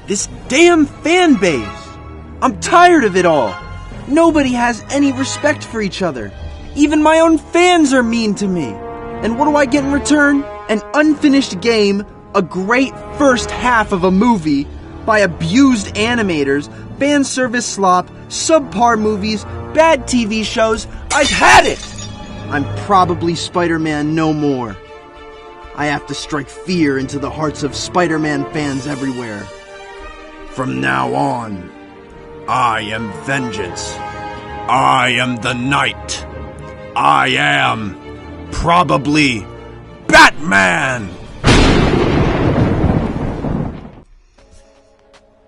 This damn fan base! I'm tired of it all! Nobody has any respect for each other. Even my own fans are mean to me. And what do I get in return? An unfinished game, a great first half of a movie by abused animators, fan service slop, subpar movies, bad TV shows. I've had it! I'm probably Spider-Man no more. I have to strike fear into the hearts of Spider-Man fans everywhere. From now on, I am vengeance. I am the Knight. I am probably Batman!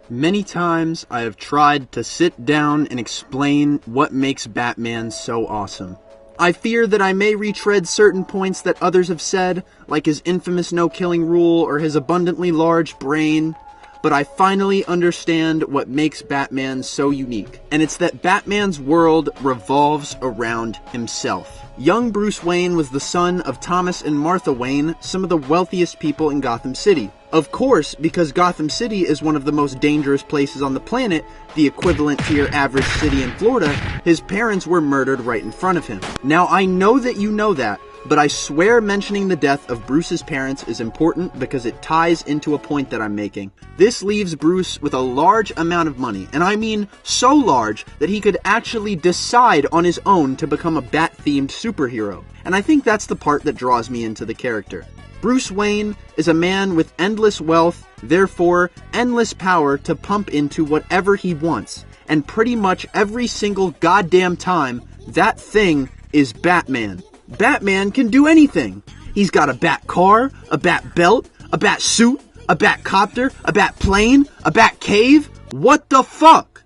Many times I have tried to sit down and explain what makes Batman so awesome. I fear that I may retread certain points that others have said, like his infamous no-killing rule or his abundantly large brain, but I finally understand what makes Batman so unique. And it's that Batman's world revolves around himself. Young Bruce Wayne was the son of Thomas and Martha Wayne, some of the wealthiest people in Gotham City. Of course, because Gotham City is one of the most dangerous places on the planet, the equivalent to your average city in Florida, his parents were murdered right in front of him. Now, I know that you know that, but I swear mentioning the death of Bruce's parents is important because it ties into a point that I'm making. This leaves Bruce with a large amount of money, and I mean so large that he could actually decide on his own to become a bat-themed superhero. And I think that's the part that draws me into the character. Bruce Wayne is a man with endless wealth, therefore endless power to pump into whatever he wants. And pretty much every single goddamn time, that thing is Batman. Batman can do anything. He's got a bat car, a bat belt, a bat suit, a bat copter, a bat plane, a bat cave. What the fuck?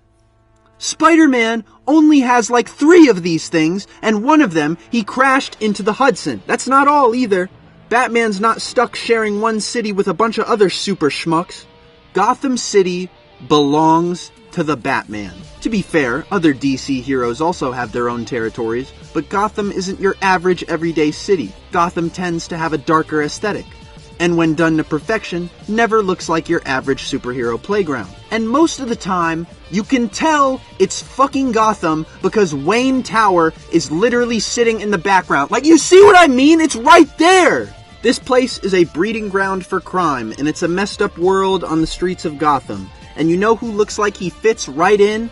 Spider-Man only has like 3 of these things, and one of them he crashed into the Hudson. That's not all either. Batman's not stuck sharing one city with a bunch of other super schmucks. Gotham City belongs to the Batman. To be fair, other DC heroes also have their own territories, but Gotham isn't your average everyday city. Gotham tends to have a darker aesthetic, and when done to perfection, never looks like your average superhero playground. And most of the time, you can tell it's fucking Gotham because Wayne Tower is literally sitting in the background. Like, you see what I mean? It's right there! This place is a breeding ground for crime, and it's a messed up world on the streets of Gotham. And you know who looks like he fits right in?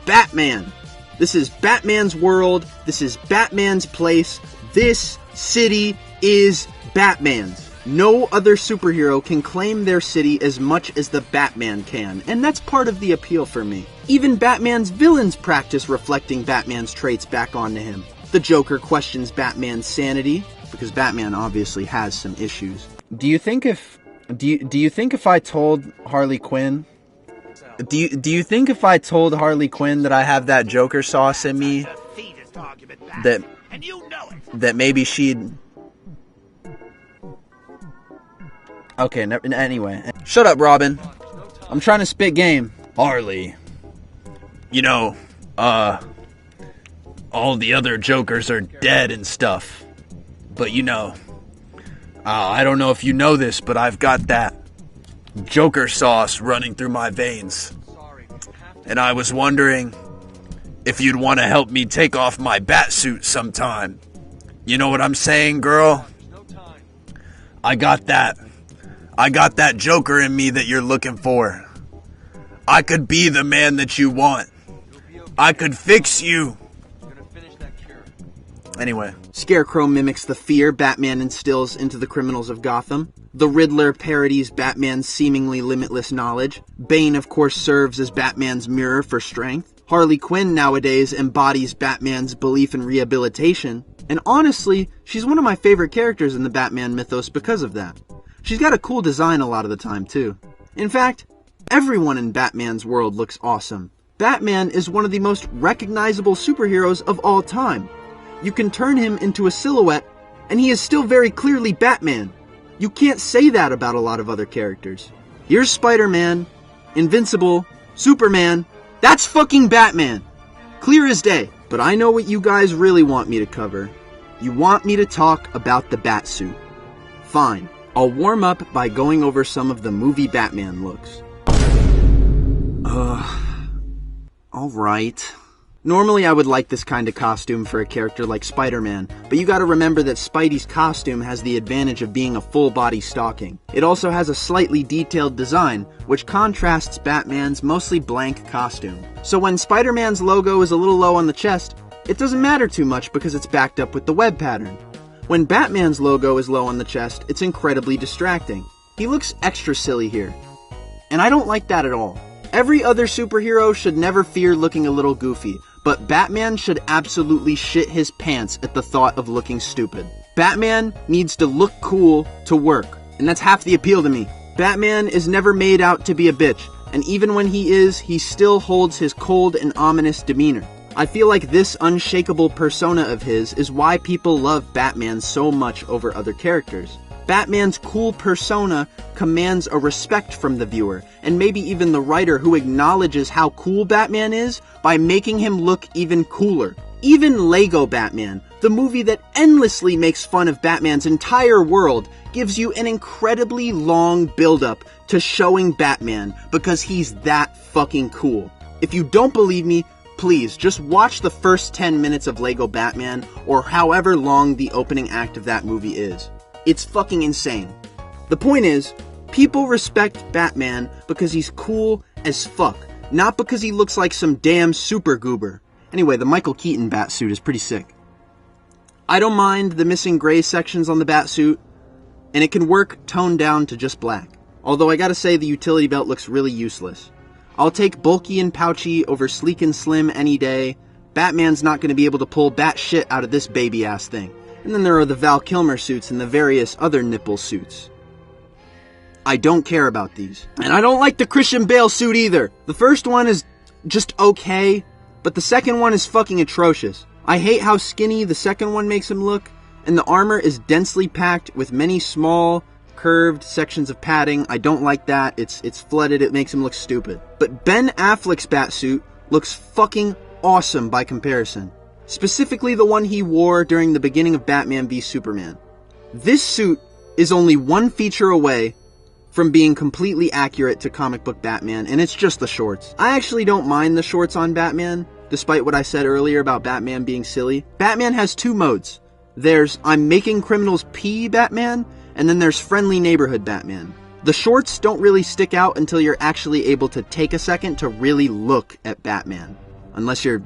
Batman. This is Batman's world. This is Batman's place. This city is Batman's. No other superhero can claim their city as much as the Batman can, and that's part of the appeal for me. Even Batman's villains practice reflecting Batman's traits back onto him. The Joker questions Batman's sanity, because Batman obviously has some issues. Do you think if I told Harley Quinn Do you think if I told Harley Quinn that I have that Joker sauce in me, that maybe she'd... Okay, anyway. Shut up, Robin. I'm trying to spit game. Harley. You know, all the other Jokers are dead and stuff. But you know, I don't know if you know this, but I've got that Joker sauce running through my veins. And I was wondering if you'd want to help me take off my bat suit sometime. You know what I'm saying, girl? I got that Joker in me that you're looking for. I could be the man that you want. I could fix you. Anyway, Scarecrow mimics the fear Batman instills into the criminals of Gotham. The Riddler parodies Batman's seemingly limitless knowledge. Bane, of course, serves as Batman's mirror for strength. Harley Quinn nowadays embodies Batman's belief in rehabilitation. And honestly, she's one of my favorite characters in the Batman mythos because of that. She's got a cool design a lot of the time, too. In fact, everyone in Batman's world looks awesome. Batman is one of the most recognizable superheroes of all time. You can turn him into a silhouette, and he is still very clearly Batman. You can't say that about a lot of other characters. Here's Spider-Man, Invincible, Superman. That's fucking Batman. Clear as day. But I know what you guys really want me to cover. You want me to talk about the Batsuit. Fine. I'll warm up by going over some of the movie Batman looks. Alright. Normally I would like this kind of costume for a character like Spider-Man, but you gotta remember that Spidey's costume has the advantage of being a full-body stocking. It also has a slightly detailed design, which contrasts Batman's mostly blank costume. So when Spider-Man's logo is a little low on the chest, it doesn't matter too much because it's backed up with the web pattern. When Batman's logo is low on the chest, it's incredibly distracting. He looks extra silly here. And I don't like that at all. Every other superhero should never fear looking a little goofy, but Batman should absolutely shit his pants at the thought of looking stupid. Batman needs to look cool to work, and that's half the appeal to me. Batman is never made out to be a bitch, and even when he is, he still holds his cold and ominous demeanor. I feel like this unshakable persona of his is why people love Batman so much over other characters. Batman's cool persona commands a respect from the viewer, and maybe even the writer who acknowledges how cool Batman is by making him look even cooler. Even Lego Batman, the movie that endlessly makes fun of Batman's entire world, gives you an incredibly long build-up to showing Batman because he's that fucking cool. If you don't believe me, please just watch the first 10 minutes of Lego Batman, or however long the opening act of that movie is. It's fucking insane. The point is, people respect Batman because he's cool as fuck, not because he looks like some damn super goober. Anyway, the Michael Keaton Batsuit is pretty sick. I don't mind the missing gray sections on the Batsuit, and it can work toned down to just black. Although I gotta say the utility belt looks really useless. I'll take bulky and pouchy over sleek and slim any day. Batman's not gonna be able to pull bat shit out of this baby ass thing. And then there are the Val Kilmer suits and the various other nipple suits. I don't care about these. And I don't like the Christian Bale suit either. The first one is just okay, but the second one is fucking atrocious. I hate how skinny the second one makes him look, and the armor is densely packed with many small, curved sections of padding. I don't like that. It's flooded. It makes him look stupid. But Ben Affleck's Batsuit looks fucking awesome by comparison. Specifically the one he wore during the beginning of Batman v Superman. This suit is only one feature away from being completely accurate to comic book Batman, and it's just the shorts. I actually don't mind the shorts on Batman, despite what I said earlier about Batman being silly. Batman has two modes. There's I'm making criminals pee Batman, and then there's friendly neighborhood Batman. The shorts don't really stick out until you're actually able to take a second to really look at Batman. Unless you're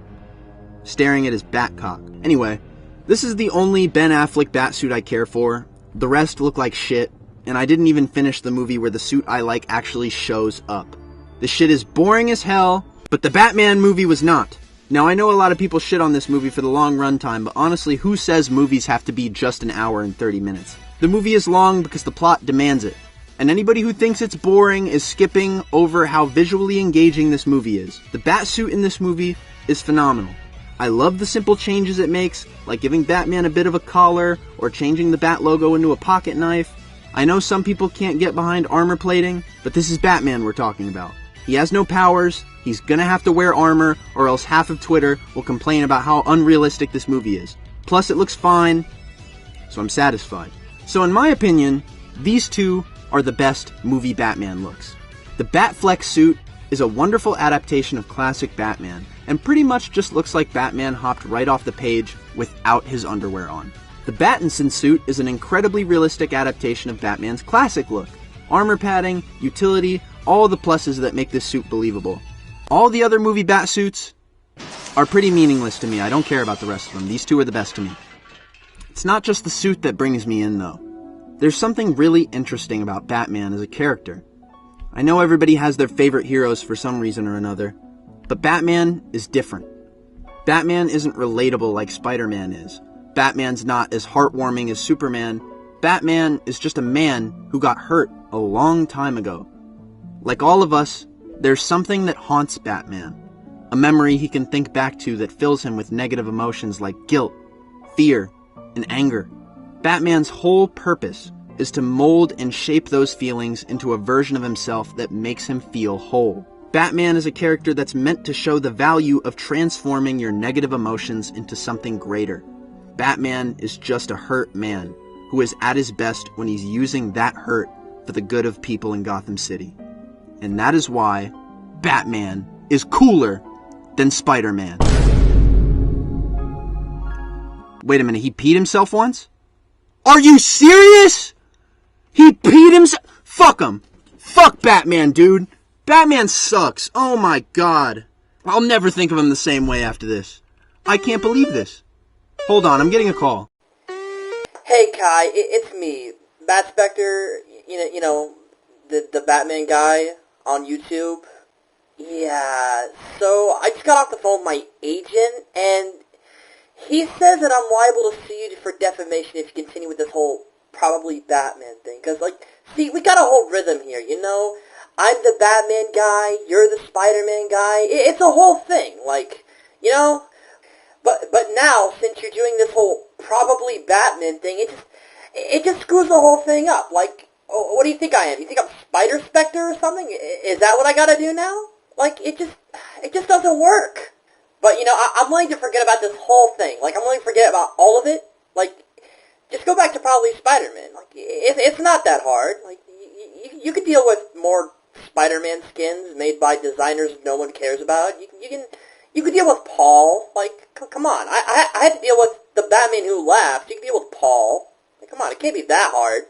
staring at his bat cock. Anyway, this is the only Ben Affleck Batsuit I care for. The rest look like shit, and I didn't even finish the movie where the suit I like actually shows up. The shit is boring as hell, but the Batman movie was not. Now, I know a lot of people shit on this movie for the long runtime, but honestly, who says movies have to be just an hour and 30 minutes? The movie is long because the plot demands it. And anybody who thinks it's boring is skipping over how visually engaging this movie is. The Batsuit in this movie is phenomenal. I love the simple changes it makes, like giving Batman a bit of a collar, or changing the Bat logo into a pocket knife. I know some people can't get behind armor plating, but this is Batman we're talking about. He has no powers, he's gonna have to wear armor, or else half of Twitter will complain about how unrealistic this movie is. Plus it looks fine, so I'm satisfied. So in my opinion, these two are the best movie Batman looks. The Batfleck suit is a wonderful adaptation of classic Batman, and pretty much just looks like Batman hopped right off the page without his underwear on. The Battinson suit is an incredibly realistic adaptation of Batman's classic look. Armor padding, utility, all the pluses that make this suit believable. All the other movie Batsuits are pretty meaningless to me. I don't care about the rest of them. These two are the best to me. It's not just the suit that brings me in, though. There's something really interesting about Batman as a character. I know everybody has their favorite heroes for some reason or another, but Batman is different. Batman isn't relatable like Spider-Man is. Batman's not as heartwarming as Superman. Batman is just a man who got hurt a long time ago. Like all of us, there's something that haunts Batman. A memory he can think back to that fills him with negative emotions like guilt, fear, and anger. Batman's whole purpose is to mold and shape those feelings into a version of himself that makes him feel whole. Batman is a character that's meant to show the value of transforming your negative emotions into something greater. Batman is just a hurt man who is at his best when he's using that hurt for the good of people in Gotham City. And that is why Batman is cooler than Spider-Man. Wait a minute, he peed himself once? Are you serious? He peed himself? Fuck him. Fuck Batman, dude. Batman sucks. Oh my god. I'll never think of him the same way after this. I can't believe this. Hold on, I'm getting a call. Hey Kai, it's me, Bat Spectre, the Batman guy on YouTube. Yeah, so I just got off the phone with my agent, and he says that I'm liable to sue you for defamation if you continue with this whole probably Batman thing. Because, see, we got a whole rhythm here, you know? I'm the Batman guy, you're the Spider-Man guy. It's a whole thing, you know? But now, since you're doing this whole probably Batman thing, it just screws the whole thing up. What do you think I am? You think I'm Spider Spectre or something? Is that what I gotta do now? It just doesn't work. But, I'm willing to forget about this whole thing. I'm willing to forget about all of it. Just go back to probably Spider-Man. It's not that hard. You could deal with more Spider-Man skins made by designers no one cares about. You could deal with Paul. Come on. I had to deal with the Batman who laughed. You can deal with Paul. Come on, it can't be that hard.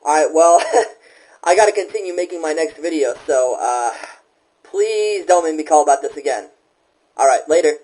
Alright, well, I gotta continue making my next video, so, please don't make me call about this again. Alright, later.